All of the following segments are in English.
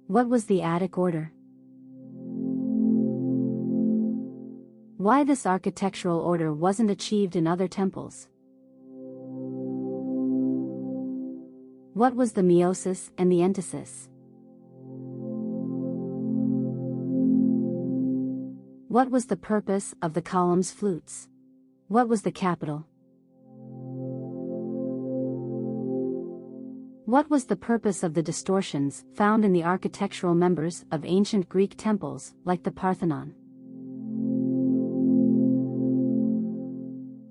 What was the Attic order? Why this architectural order wasn't achieved in other temples? What was the meiosis and the entasis? What was the purpose of the columns' flutes? What was the capital? What was the purpose of the distortions found in the architectural members of ancient Greek temples, like the Parthenon?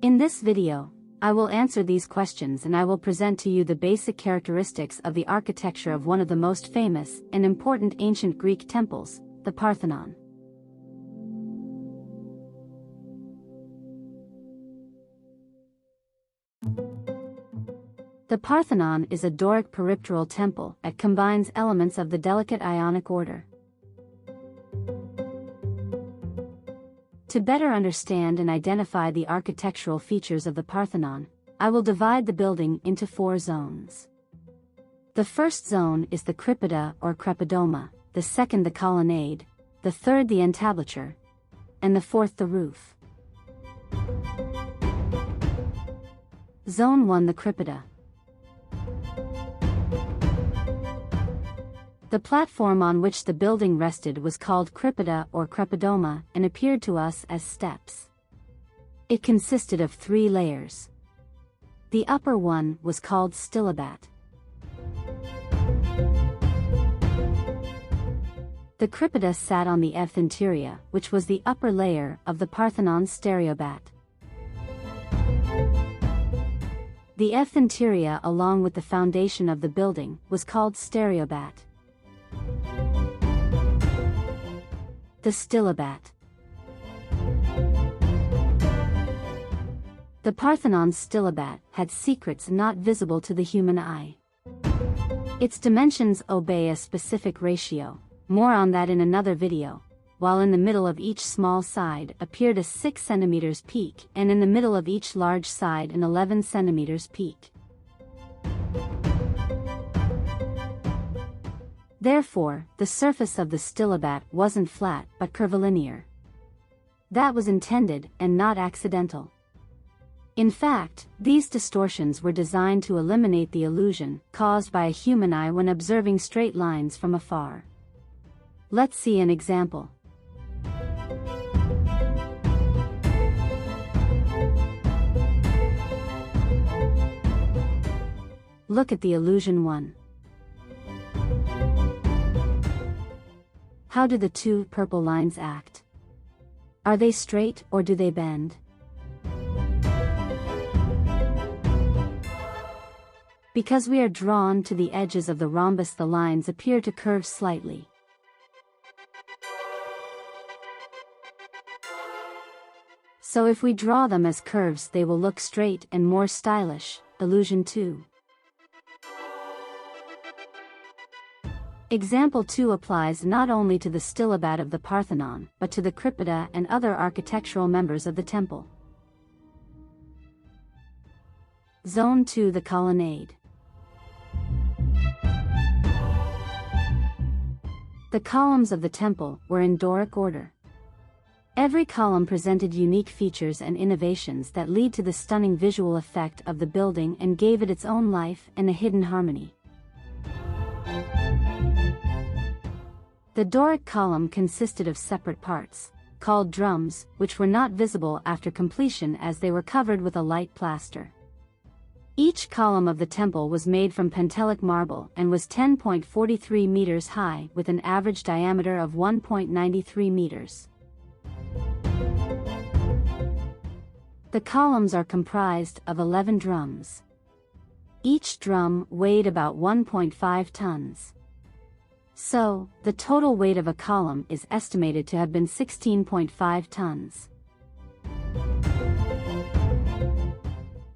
In this video, I will answer these questions and I will present to you the basic characteristics of the architecture of one of the most famous and important ancient Greek temples, the Parthenon. The Parthenon is a Doric peripteral temple that combines elements of the delicate Ionic order. To better understand and identify the architectural features of the Parthenon, I will divide the building into 4 zones. The first zone is the Crepida or Crepidoma, the second the Colonnade, the third the Entablature, and the fourth the roof. Zone 1, the Crepida. The platform on which the building rested was called Crepida or Crepidoma and appeared to us as steps. It consisted of 3 layers. The upper one was called Stylobat. The Crepida sat on the Ectinteria, which was the upper layer of the Parthenon's stereobat. The Ectinteria, along with the foundation of the building, was called stereobat. The Stylobat. The Parthenon's Stylobat had secrets not visible to the human eye. Its dimensions obey a specific ratio, more on that in another video, while in the middle of each small side appeared a 6 cm peak and in the middle of each large side an 11 cm peak. Therefore, the surface of the Stylobat wasn't flat but curvilinear. That was intended and not accidental. In fact, these distortions were designed to eliminate the illusion caused by a human eye when observing straight lines from afar. Let's see an example. Look at the illusion 1. How do the 2 purple lines act? Are they straight or do they bend? Because we are drawn to the edges of the rhombus, the lines appear to curve slightly. So if we draw them as curves, they will look straight and more stylish. Illusion 2. Example 2 applies not only to the Stylobat of the Parthenon, but to the Crepida and other architectural members of the temple. Zone 2, the Colonnade. The columns of the temple were in Doric order. Every column presented unique features and innovations that lead to the stunning visual effect of the building and gave it its own life and a hidden harmony. The Doric column consisted of separate parts, called drums, which were not visible after completion as they were covered with a light plaster. Each column of the temple was made from Pentelic marble and was 10.43 meters high with an average diameter of 1.93 meters. The columns are comprised of 11 drums. Each drum weighed about 1.5 tons. So, the total weight of a column is estimated to have been 16.5 tons.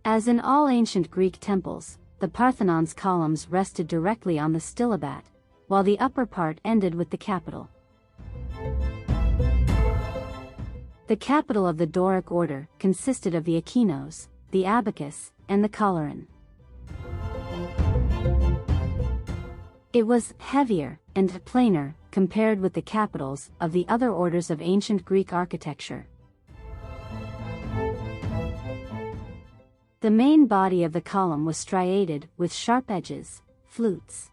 As in all ancient Greek temples, the Parthenon's columns rested directly on the Stylobat, while the upper part ended with the capital. The capital of the Doric order consisted of the echinos, the abacus, and the coloron. It was heavier and plainer compared with the capitals of the other orders of ancient Greek architecture. The main body of the column was striated with sharp edges, flutes.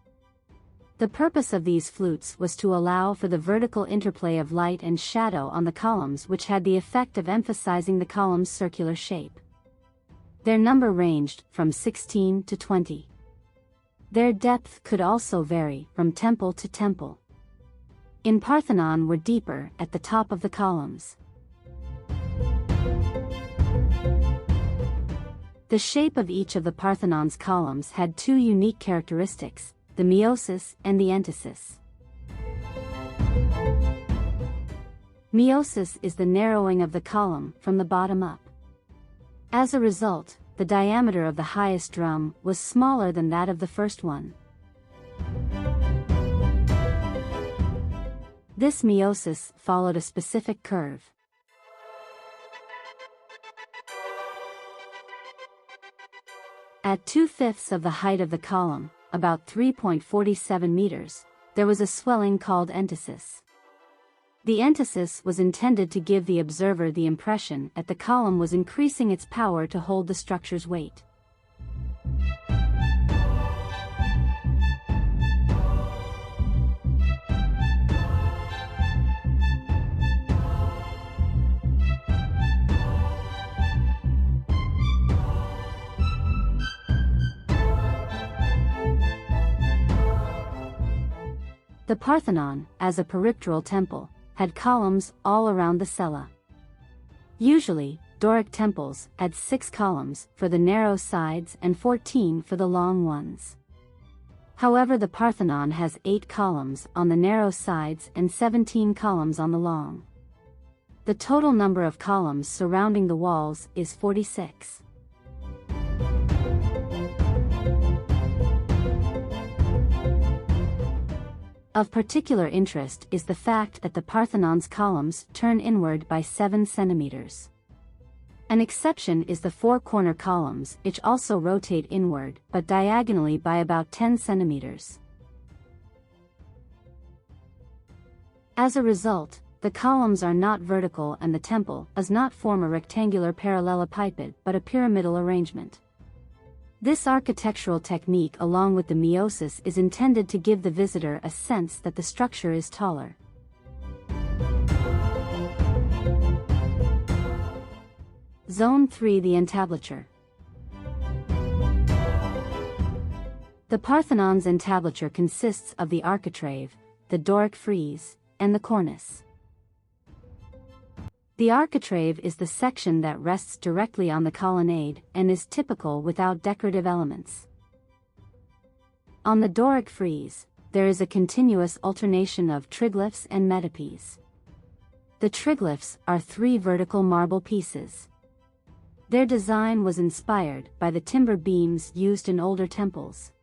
The purpose of these flutes was to allow for the vertical interplay of light and shadow on the columns, which had the effect of emphasizing the column's circular shape. Their number ranged from 16 to 20. Their depth could also vary from temple to temple. In Parthenon were deeper at the top of the columns. The shape of each of the Parthenon's columns had two unique characteristics, the meiosis and the entasis. Meiosis is the narrowing of the column from the bottom up. As a result, the diameter of the highest drum was smaller than that of the first one. This meiosis followed a specific curve. At 2/5 of the height of the column, about 3.47 meters, there was a swelling called entasis. The entasis was intended to give the observer the impression that the column was increasing its power to hold the structure's weight. The Parthenon, as a peripteral temple, had columns all around the cella. Usually, Doric temples had 6 columns for the narrow sides and 14 for the long ones. However, the Parthenon has 8 columns on the narrow sides and 17 columns on the long. The total number of columns surrounding the walls is 46. Of particular interest is the fact that the Parthenon's columns turn inward by 7 centimeters. An exception is the 4 corner columns, which also rotate inward, but diagonally by about 10 centimeters. As a result, the columns are not vertical and the temple does not form a rectangular parallelepiped but a pyramidal arrangement. This architectural technique along with the meiosis is intended to give the visitor a sense that the structure is taller. Zone 3, the Entablature. The Parthenon's entablature consists of the architrave, the Doric frieze, and the cornice. The architrave is the section that rests directly on the colonnade and is typical without decorative elements. On the Doric frieze, there is a continuous alternation of triglyphs and metopes. The triglyphs are 3 vertical marble pieces. Their design was inspired by the timber beams used in older temples.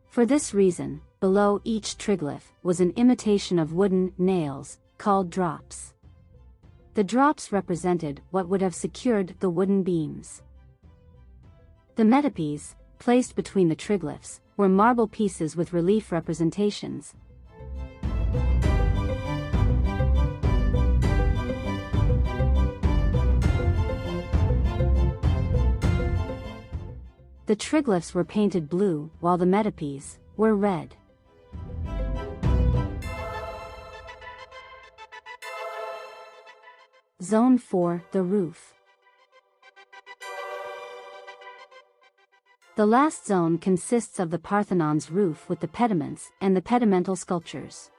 For this reason, below each triglyph was an imitation of wooden nails, called drops. The drops represented what would have secured the wooden beams. The metopes, placed between the triglyphs, were marble pieces with relief representations. The triglyphs were painted blue, while the metopes were red. Zone 4, the roof. The last zone consists of the Parthenon's roof with the pediments and the pedimental sculptures.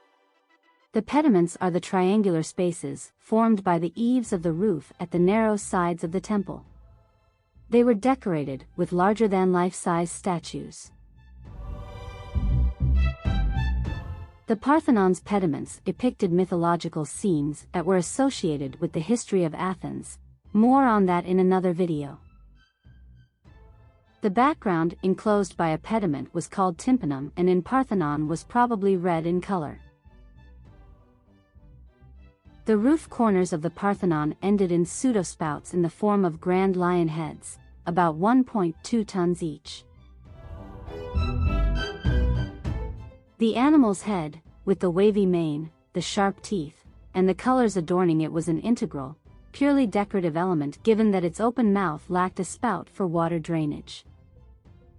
The pediments are the triangular spaces formed by the eaves of the roof at the narrow sides of the temple. They were decorated with larger-than-life-size statues. The Parthenon's pediments depicted mythological scenes that were associated with the history of Athens. More on that in another video. The background enclosed by a pediment was called tympanum and in Parthenon was probably red in color. The roof corners of the Parthenon ended in pseudospouts in the form of grand lion heads, about 1.2 tons each. The animal's head, with the wavy mane, the sharp teeth, and the colors adorning it was an integral, purely decorative element given that its open mouth lacked a spout for water drainage.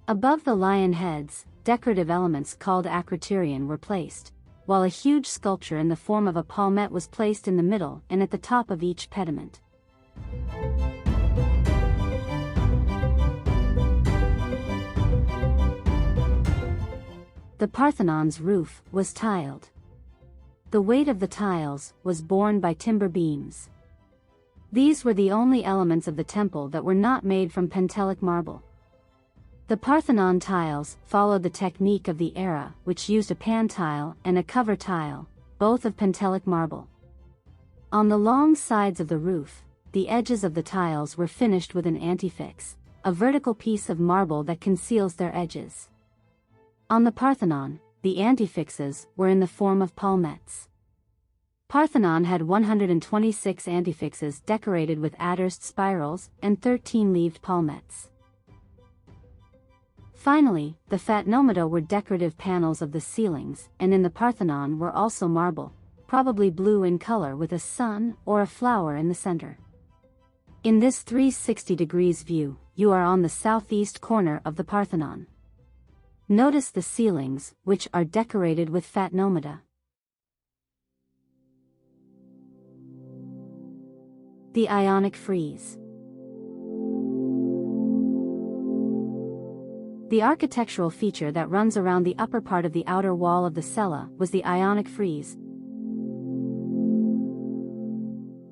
Above the lion heads, decorative elements called acroterion were placed, while a huge sculpture in the form of a palmette was placed in the middle and at the top of each pediment. The Parthenon's roof was tiled. The weight of the tiles was borne by timber beams. These were the only elements of the temple that were not made from Pentelic marble. The Parthenon tiles followed the technique of the era, which used a pan tile and a cover tile, both of Pentelic marble. On the long sides of the roof, the edges of the tiles were finished with an antefix, a vertical piece of marble that conceals their edges. On the Parthenon, the antefixes were in the form of palmettes. Parthenon had 126 antefixes decorated with adderced spirals and 13-leaved palmettes. Finally, the Phatinomata were decorative panels of the ceilings, and in the Parthenon were also marble, probably blue in color with a sun or a flower in the center. In this 360 degrees view, you are on the southeast corner of the Parthenon. Notice the ceilings, which are decorated with Phatinomata. The Ionic frieze. The architectural feature that runs around the upper part of the outer wall of the cella was the Ionic frieze.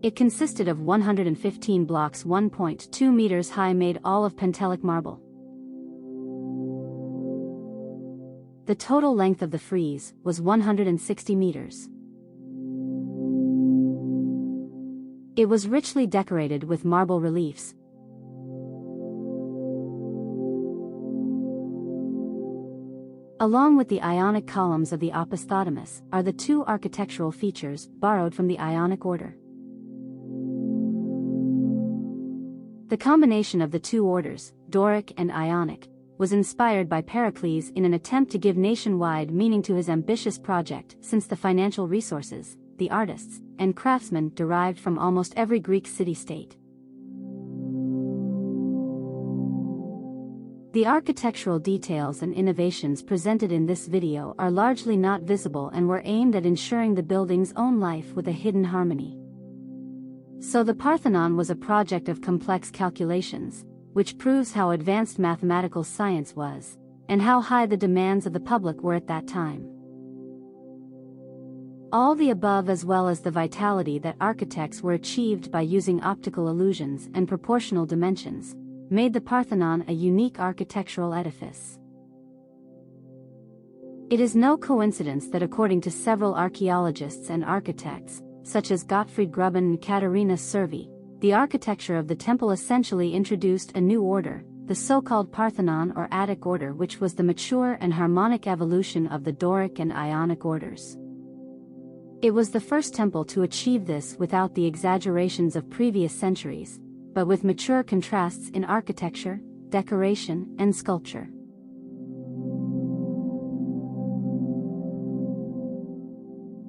It consisted of 115 blocks 1.2 meters high made all of Pentelic marble. The total length of the frieze was 160 meters. It was richly decorated with marble reliefs. Along with the Ionic columns of the opisthotomus are the two architectural features borrowed from the Ionic order. The combination of the two orders, Doric and Ionic, was inspired by Pericles in an attempt to give nationwide meaning to his ambitious project, since the financial resources, the artists, and craftsmen derived from almost every Greek city-state. The architectural details and innovations presented in this video are largely not visible and were aimed at ensuring the building's own life with a hidden harmony. So the Parthenon was a project of complex calculations, which proves how advanced mathematical science was, and how high the demands of the public were at that time. All the above, as well as the vitality that architects were achieved by using optical illusions and proportional dimensions, made the Parthenon a unique architectural edifice. It is no coincidence that, according to several archaeologists and architects, such as Gottfried Gruben and Katharina Cervi, the architecture of the temple essentially introduced a new order, the so-called Parthenon or Attic order, which was the mature and harmonic evolution of the Doric and Ionic orders. It was the first temple to achieve this without the exaggerations of previous centuries, but with mature contrasts in architecture, decoration, and sculpture.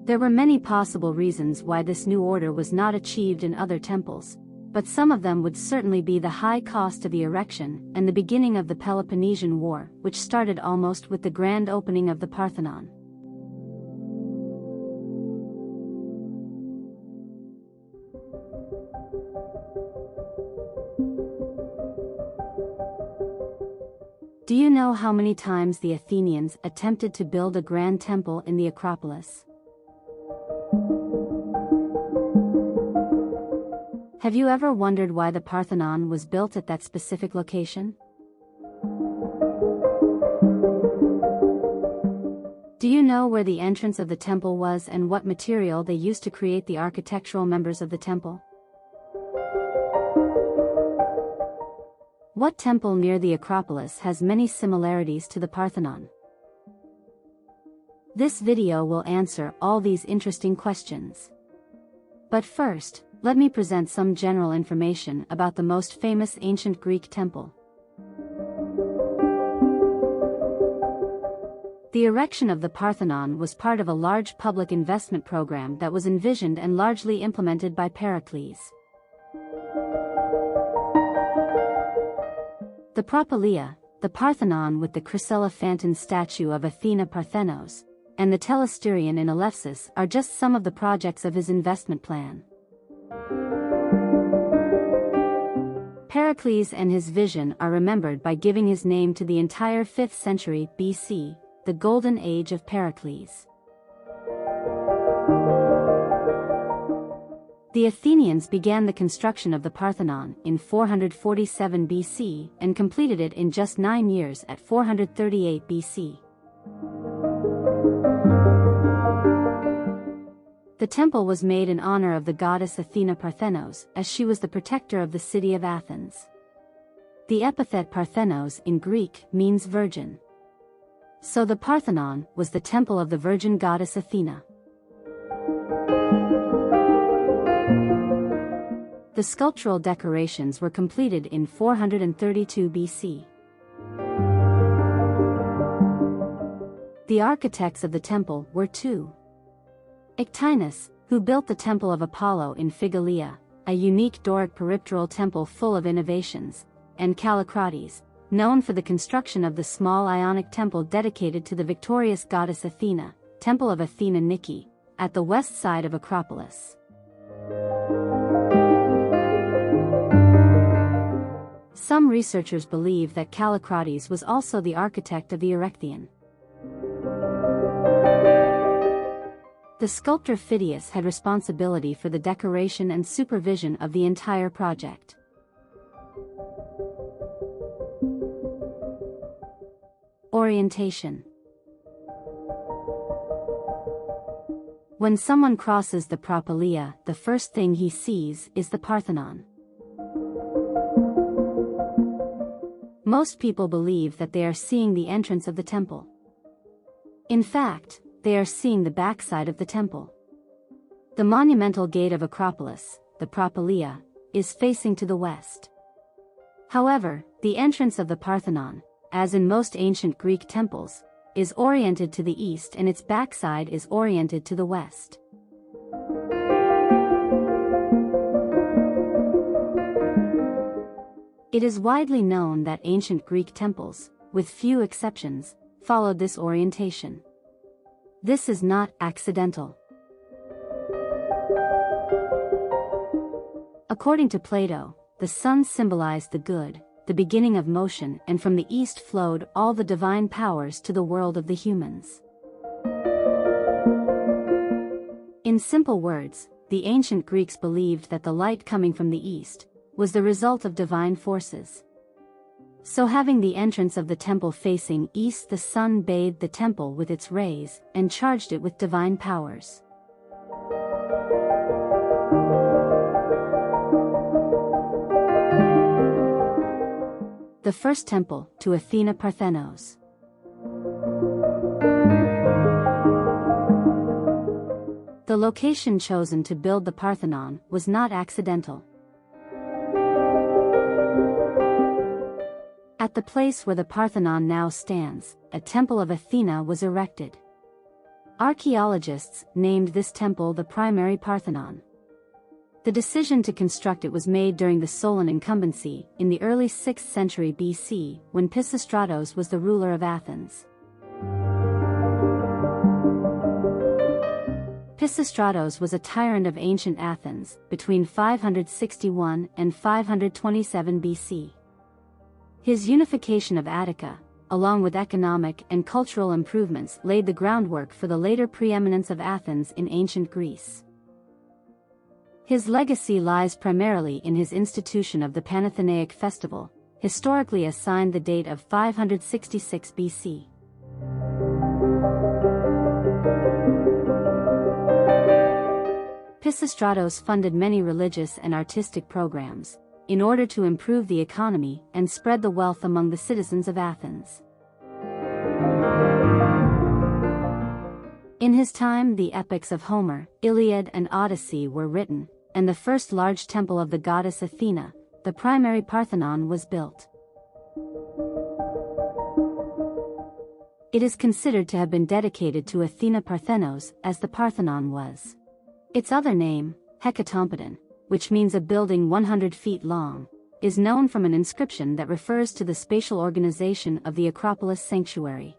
There were many possible reasons why this new order was not achieved in other temples, but some of them would certainly be the high cost of the erection and the beginning of the Peloponnesian War, which started almost with the grand opening of the Parthenon. Do you know how many times the Athenians attempted to build a grand temple in the Acropolis? Have you ever wondered why the Parthenon was built at that specific location? Do you know where the entrance of the temple was and what material they used to create the architectural members of the temple? What temple near the Acropolis has many similarities to the Parthenon? This video will answer all these interesting questions. But first, let me present some general information about the most famous ancient Greek temple. The erection of the Parthenon was part of a large public investment program that was envisioned and largely implemented by Pericles. The Propylaea, the Parthenon with the Chryselephantine statue of Athena Parthenos, and the Telesterion in Elefsis are just some of the projects of his investment plan. Pericles and his vision are remembered by giving his name to the entire 5th century BC, the Golden Age of Pericles. The Athenians began the construction of the Parthenon in 447 BC and completed it in just 9 years at 438 BC. The temple was made in honor of the goddess Athena Parthenos, as she was the protector of the city of Athens. The epithet Parthenos in Greek means virgin. So the Parthenon was the temple of the virgin goddess Athena. The sculptural decorations were completed in 432 BC. The architects of the temple were two. Ictinus, who built the Temple of Apollo in Phigalia, a unique Doric peripteral temple full of innovations, and Callicrates, known for the construction of the small Ionic temple dedicated to the victorious goddess Athena, Temple of Athena Nike, at the west side of Acropolis. Some researchers believe that Callicrates was also the architect of the Erechtheion. The sculptor Phidias had responsibility for the decoration and supervision of the entire project. Orientation. When someone crosses the Propylaea, the first thing he sees is the Parthenon. Most people believe that they are seeing the entrance of the temple. In fact, they are seeing the backside of the temple. The monumental gate of Acropolis, the Propylaea, is facing to the west. However, the entrance of the Parthenon, as in most ancient Greek temples, is oriented to the east and its backside is oriented to the west. It is widely known that ancient Greek temples, with few exceptions, followed this orientation. This is not accidental. According to Plato, the sun symbolized the good, the beginning of motion, and from the east flowed all the divine powers to the world of the humans. In simple words, the ancient Greeks believed that the light coming from the east was the result of divine forces. So having the entrance of the temple facing east, the sun bathed the temple with its rays and charged it with divine powers. The first temple to Athena Parthenos. The location chosen to build the Parthenon was not accidental. At the place where the Parthenon now stands, a temple of Athena was erected. Archaeologists named this temple the primary Parthenon. The decision to construct it was made during the Solon incumbency, in the early 6th century BC, when Pisistratos was the ruler of Athens. Pisistratos was a tyrant of ancient Athens, between 561 and 527 BC. His unification of Attica, along with economic and cultural improvements, laid the groundwork for the later preeminence of Athens in ancient Greece. His legacy lies primarily in his institution of the Panathenaic festival, historically assigned the date of 566 BC. Pisistratos funded many religious and artistic programs, in order to improve the economy and spread the wealth among the citizens of Athens. In his time, the epics of Homer, Iliad and Odyssey were written, and the first large temple of the goddess Athena, the primary Parthenon, was built. It is considered to have been dedicated to Athena Parthenos, as the Parthenon was. Its other name, Hecatompedon, which means a building 100 feet long, is known from an inscription that refers to the spatial organization of the Acropolis sanctuary.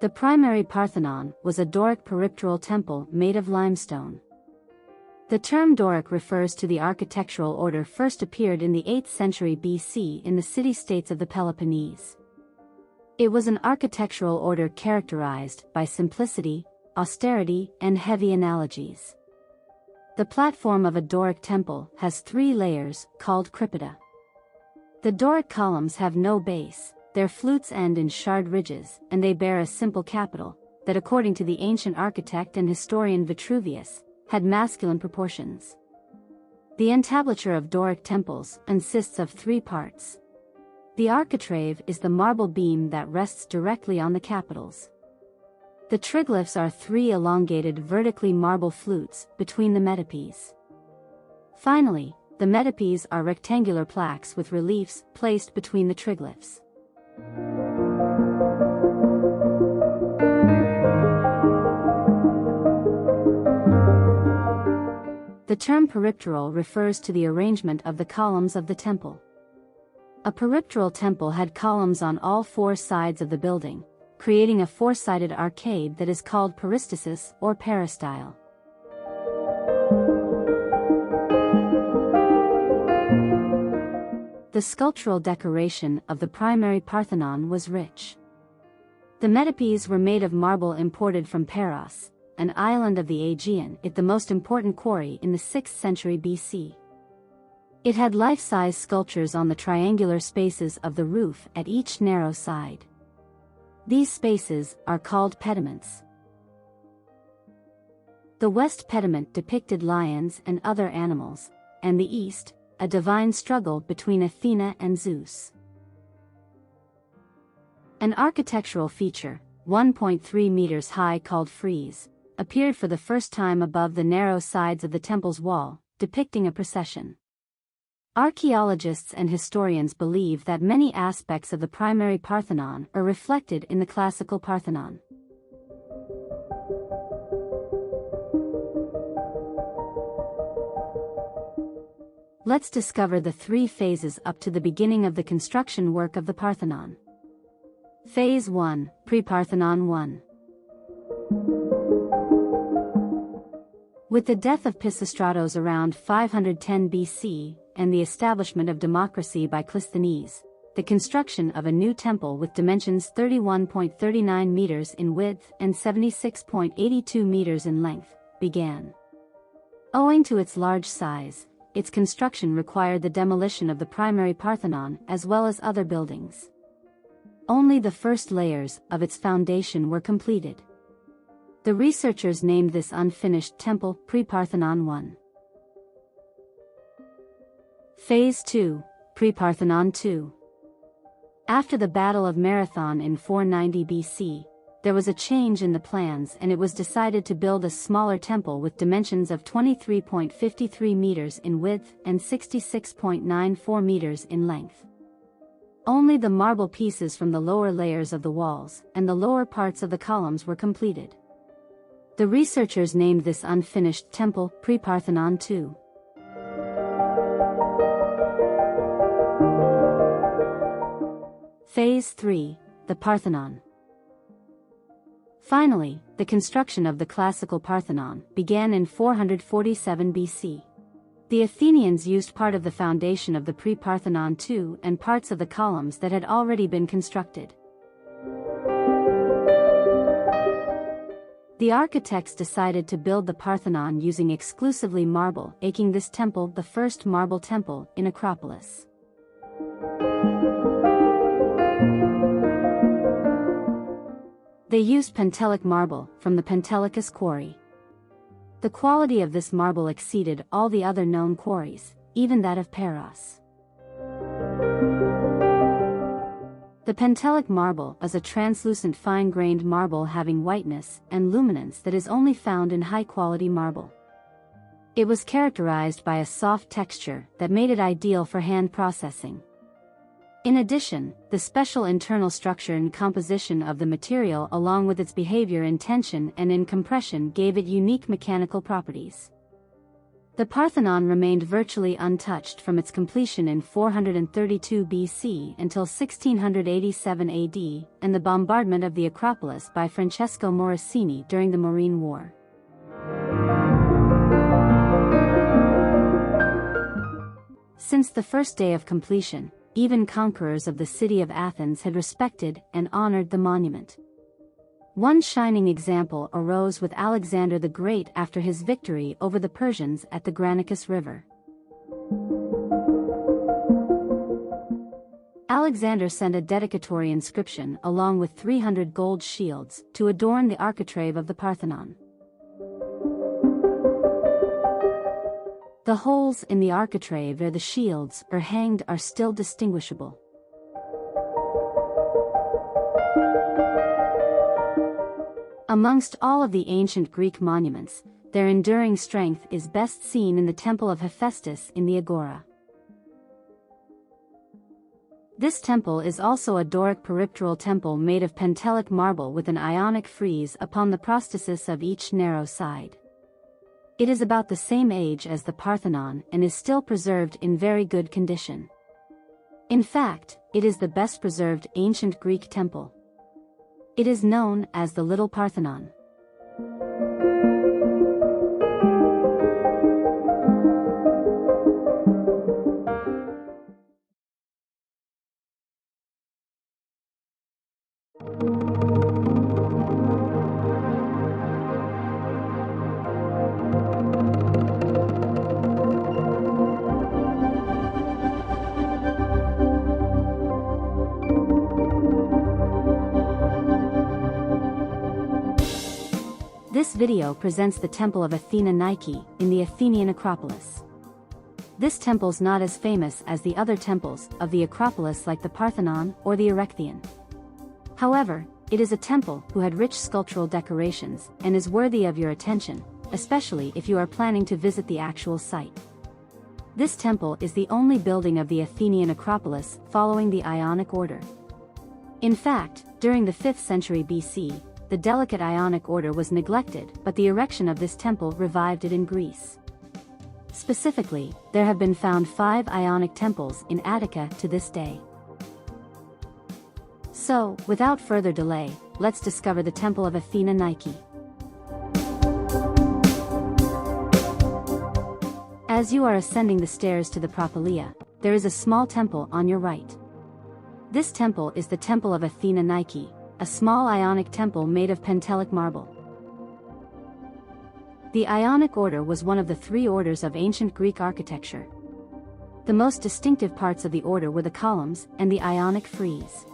The primary Parthenon was a Doric peripteral temple made of limestone. The term Doric refers to the architectural order first appeared in the 8th century BC in the city-states of the Peloponnese. It was an architectural order characterized by simplicity, austerity, and heavy analogies. The platform of a Doric temple has 3 layers, called crypida. The Doric columns have no base, their flutes end in shard ridges, and they bear a simple capital, that according to the ancient architect and historian Vitruvius, had masculine proportions. The entablature of Doric temples consists of 3 parts. The architrave is the marble beam that rests directly on the capitals. The triglyphs are 3 elongated vertically marble flutes between the metopes. Finally, the metopes are rectangular plaques with reliefs placed between the triglyphs. The term peripteral refers to the arrangement of the columns of the temple. A peripteral temple had columns on all 4 sides of the building, creating a 4-sided arcade that is called peristasis or peristyle. The sculptural decoration of the primary Parthenon was rich. The metopes were made of marble imported from Paros, an island of the Aegean, the most important quarry in the 6th century BC. It had life-size sculptures on the triangular spaces of the roof at each narrow side. These spaces are called pediments. The west pediment depicted lions and other animals, and the east, a divine struggle between Athena and Zeus. An architectural feature, 1.3 meters high called frieze, appeared for the first time above the narrow sides of the temple's wall, depicting a procession. Archaeologists and historians believe that many aspects of the primary Parthenon are reflected in the classical Parthenon. Let's discover the 3 phases up to the beginning of the construction work of the Parthenon. Phase 1, Pre-Parthenon 1. With the death of Pisistratos around 510 BC, and the establishment of democracy by Clisthenes, the construction of a new temple with dimensions 31.39 meters in width and 76.82 meters in length, began. Owing to its large size, its construction required the demolition of the primary Parthenon as well as other buildings. Only the first layers of its foundation were completed. The researchers named this unfinished temple Pre-Parthenon 1. Phase 2, Pre-Parthenon 2. After the Battle of Marathon in 490 BC, there was a change in the plans and it was decided to build a smaller temple with dimensions of 23.53 meters in width and 66.94 meters in length. Only the marble pieces from the lower layers of the walls and the lower parts of the columns were completed. The researchers named this unfinished temple Pre-Parthenon 2. Phase 3, the Parthenon. Finally, the construction of the classical Parthenon began in 447 BC. The Athenians used part of the foundation of the Pre-Parthenon 2 and parts of the columns that had already been constructed. The architects decided to build the Parthenon using exclusively marble, making this temple the first marble temple in Acropolis. They used Pentelic marble from the Pentelicus quarry. The quality of this marble exceeded all the other known quarries, even that of Paros. The Pentelic marble is a translucent fine-grained marble having whiteness and luminance that is only found in high-quality marble. It was characterized by a soft texture that made it ideal for hand processing. In addition, the special internal structure and composition of the material along with its behavior in tension and in compression gave it unique mechanical properties. The Parthenon remained virtually untouched from its completion in 432 BC until 1687 AD and the bombardment of the Acropolis by Francesco Morosini during the Morean War. Since the first day of completion, even conquerors of the city of Athens had respected and honored the monument. One shining example arose with Alexander the Great after his victory over the Persians at the Granicus River. Alexander sent a dedicatory inscription along with 300 gold shields to adorn the architrave of the Parthenon. The holes in the architrave where the shields are hanged are still distinguishable. Amongst all of the ancient Greek monuments, their enduring strength is best seen in the temple of Hephaestus in the Agora. This temple is also a Doric peripteral temple made of Pentelic marble with an Ionic frieze upon the prosthesis of each narrow side. It is about the same age as the Parthenon and is still preserved in very good condition. In fact, it is the best preserved ancient Greek temple. It is known as the Little Parthenon. This video presents the Temple of Athena Nike in the Athenian Acropolis. This temple's not as famous as the other temples of the Acropolis like the Parthenon or the Erechtheion. However, it is a temple who had rich sculptural decorations and is worthy of your attention, especially if you are planning to visit the actual site. This temple is the only building of the Athenian Acropolis following the Ionic order. In fact, during the 5th century BC, the delicate Ionic order was neglected, but the erection of this temple revived it in Greece. Specifically, there have been found 5 Ionic temples in Attica to this day. So, without further delay, let's discover the Temple of Athena Nike. As you are ascending the stairs to the Propylaea, there is a small temple on your right. This temple is the Temple of Athena Nike, a small Ionic temple made of Pentelic marble. The Ionic order was one of the 3 orders of ancient Greek architecture. The most distinctive parts of the order were the columns and the Ionic frieze.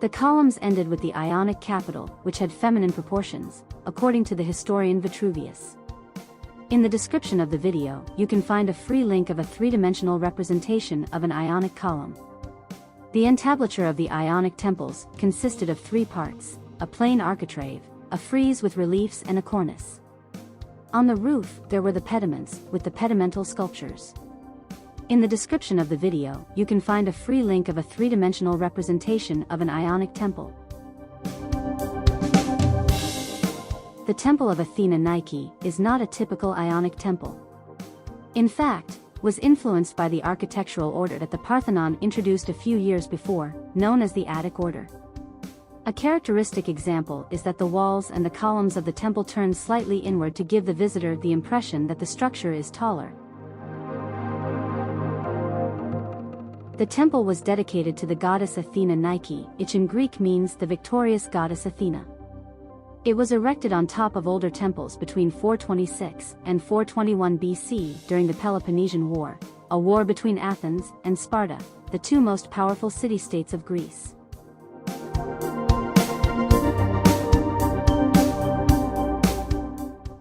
The columns ended with the Ionic capital, which had feminine proportions, according to the historian Vitruvius. In the description of the video, you can find a free link of a 3-dimensional representation of an Ionic column. The entablature of the Ionic temples consisted of 3 parts, a plain architrave, a frieze with reliefs and a cornice. On the roof there were the pediments, with the pedimental sculptures. In the description of the video, you can find a free link of a 3-dimensional representation of an Ionic temple. The Temple of Athena Nike is not a typical Ionic temple. In fact, was influenced by the architectural order that the Parthenon introduced a few years before, known as the Attic order. A characteristic example is that the walls and the columns of the temple turn slightly inward to give the visitor the impression that the structure is taller. The temple was dedicated to the goddess Athena Nike, which in Greek means the victorious goddess Athena. It was erected on top of older temples between 426 and 421 BC during the Peloponnesian War, a war between Athens and Sparta, the 2 most powerful city-states of Greece.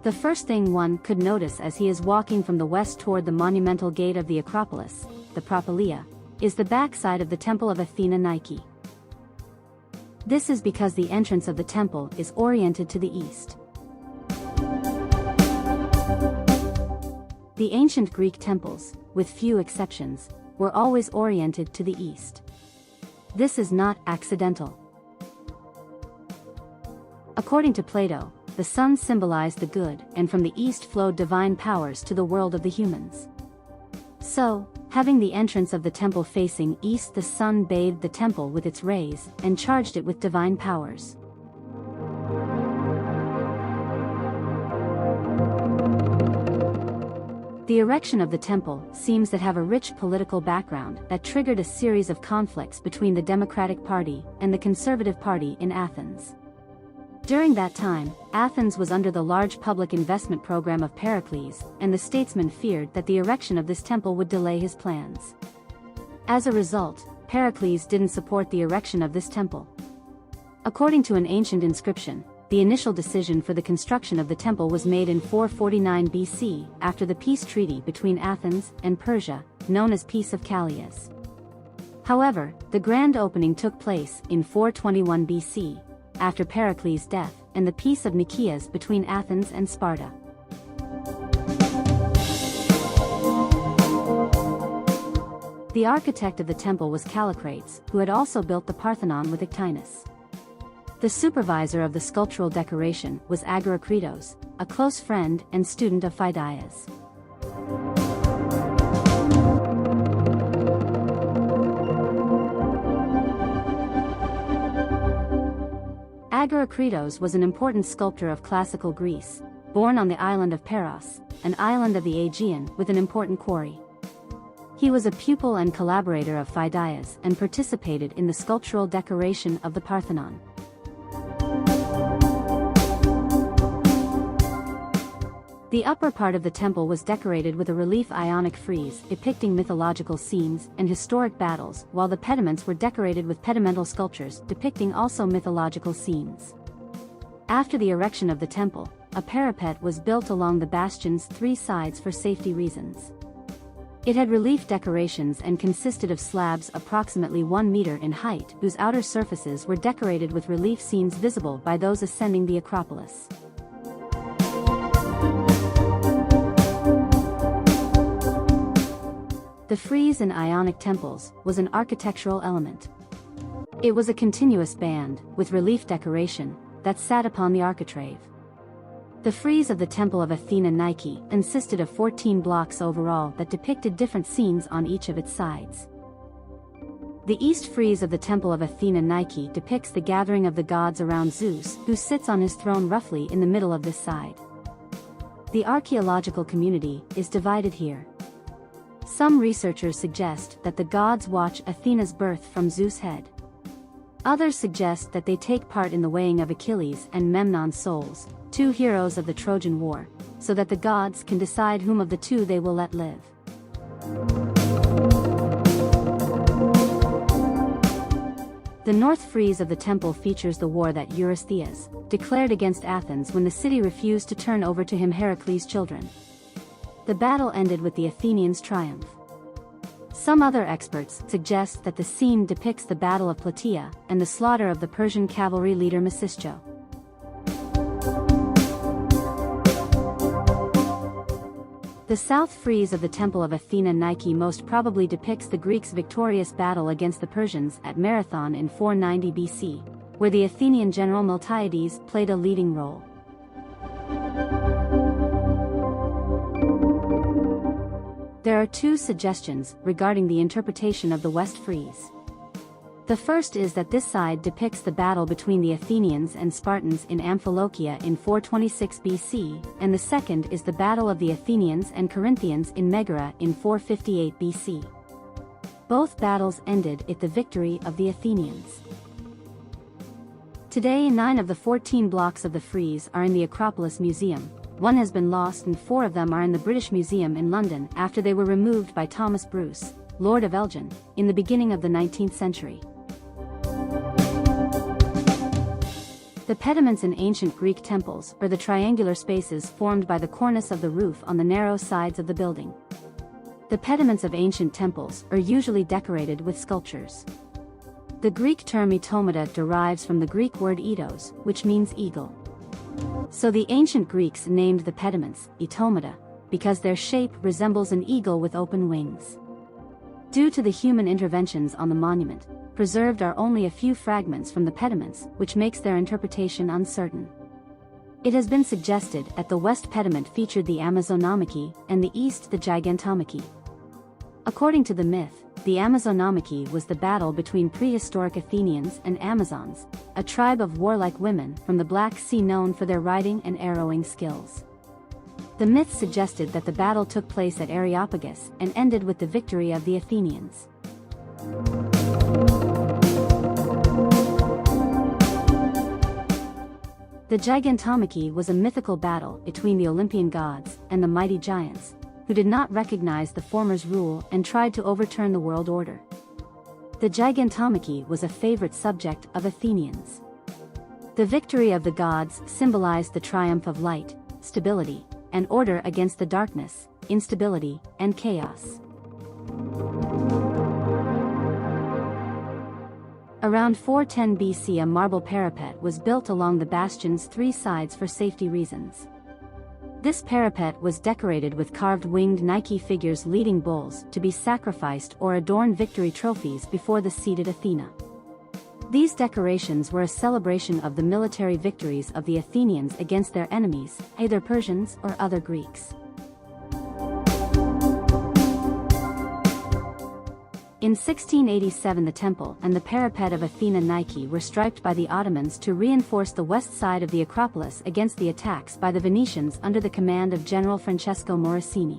The first thing one could notice as he is walking from the west toward the monumental gate of the Acropolis, the Propylaea, is the backside of the Temple of Athena Nike. This is because the entrance of the temple is oriented to the east. The ancient Greek temples, with few exceptions, were always oriented to the east. This is not accidental. According to Plato, the sun symbolized the good, and from the east flowed divine powers to the world of the humans. So, having the entrance of the temple facing east, the sun bathed the temple with its rays, and charged it with divine powers. The erection of the temple seems to have a rich political background that triggered a series of conflicts between the Democratic Party and the Conservative Party in Athens. During that time, Athens was under the large public investment program of Pericles, and the statesman feared that the erection of this temple would delay his plans. As a result, Pericles didn't support the erection of this temple. According to an ancient inscription, the initial decision for the construction of the temple was made in 449 BC, after the peace treaty between Athens and Persia, known as Peace of Callias. However, the grand opening took place in 421 BC, after Pericles' death, and the Peace of Nicaeas between Athens and Sparta. The architect of the temple was Callicrates, who had also built the Parthenon with Ictinus. The supervisor of the sculptural decoration was Agorakritos, a close friend and student of Phidias. Agorakritos was an important sculptor of classical Greece, born on the island of Paros, an island of the Aegean with an important quarry. He was a pupil and collaborator of Phidias and participated in the sculptural decoration of the Parthenon. The upper part of the temple was decorated with a relief Ionic frieze depicting mythological scenes and historic battles, while the pediments were decorated with pedimental sculptures depicting also mythological scenes. After the erection of the temple, a parapet was built along the bastion's three sides for safety reasons. It had relief decorations and consisted of slabs approximately 1 meter in height, whose outer surfaces were decorated with relief scenes visible by those ascending the Acropolis. The frieze in Ionic temples was an architectural element. It was a continuous band, with relief decoration, that sat upon the architrave. The frieze of the Temple of Athena Nike consisted of 14 blocks overall that depicted different scenes on each of its sides. The east frieze of the Temple of Athena Nike depicts the gathering of the gods around Zeus, who sits on his throne roughly in the middle of this side. The archaeological community is divided here. Some researchers suggest that the gods watch Athena's birth from Zeus' head. Others suggest that they take part in the weighing of Achilles and Memnon's souls, two heroes of the Trojan War, so that the gods can decide whom of the two they will let live. The north frieze of the temple features the war that Eurystheus declared against Athens when the city refused to turn over to him Heracles' children. The battle ended with the Athenians' triumph. Some other experts suggest that the scene depicts the Battle of Plataea and the slaughter of the Persian cavalry leader Mecisto. The south frieze of the Temple of Athena Nike most probably depicts the Greeks' victorious battle against the Persians at Marathon in 490 BC, where the Athenian general Miltiades played a leading role. There are two suggestions regarding the interpretation of the west frieze. The first is that this side depicts the battle between the Athenians and Spartans in Amphilochia in 426 BC, and the second is the battle of the Athenians and Corinthians in Megara in 458 BC. Both battles ended in the victory of the Athenians. Today 9 of the 14 blocks of the frieze are in the Acropolis Museum. One has been lost and 4 of them are in the British Museum in London after they were removed by Thomas Bruce, Lord of Elgin, in the beginning of the 19th century. The pediments in ancient Greek temples are the triangular spaces formed by the cornice of the roof on the narrow sides of the building. The pediments of ancient temples are usually decorated with sculptures. The Greek term Eitomata derives from the Greek word eitos, which means eagle. So the ancient Greeks named the pediments Eitomata, because their shape resembles an eagle with open wings. Due to the human interventions on the monument, preserved are only a few fragments from the pediments, which makes their interpretation uncertain. It has been suggested that the west pediment featured the Amazonomachy and the east the Gigantomachy. According to the myth, the Amazonomachy was the battle between prehistoric Athenians and Amazons, a tribe of warlike women from the Black Sea known for their riding and arrowing skills. The myth suggested that the battle took place at Areopagus and ended with the victory of the Athenians. The Gigantomachy was a mythical battle between the Olympian gods and the mighty giants, who did not recognize the former's rule and tried to overturn the world order. The Gigantomachy was a favorite subject of Athenians. The victory of the gods symbolized the triumph of light, stability, and order against the darkness, instability, and chaos. Around 410 BC, a marble parapet was built along the bastion's three sides for safety reasons. This parapet was decorated with carved winged Nike figures leading bulls to be sacrificed or adorn victory trophies before the seated Athena. These decorations were a celebration of the military victories of the Athenians against their enemies, either Persians or other Greeks. In 1687, the temple and the parapet of Athena Nike were striped by the Ottomans to reinforce the west side of the Acropolis against the attacks by the Venetians under the command of General Francesco Morosini.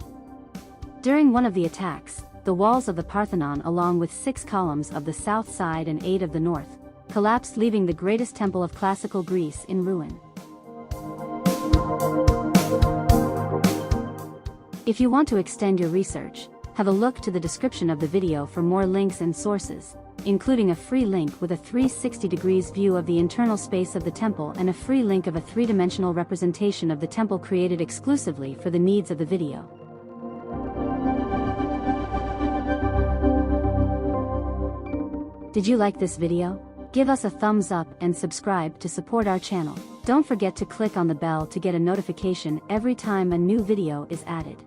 During one of the attacks, the walls of the Parthenon along with 6 columns of the south side and 8 of the north collapsed, leaving the greatest temple of classical Greece in ruin. If you want to extend your research, have a look to the description of the video for more links and sources, including a free link with a 360 degrees view of the internal space of the temple and a free link of a 3-dimensional representation of the temple created exclusively for the needs of the video. Did you like this video? Give us a thumbs up and subscribe to support our channel. Don't forget to click on the bell to get a notification every time a new video is added.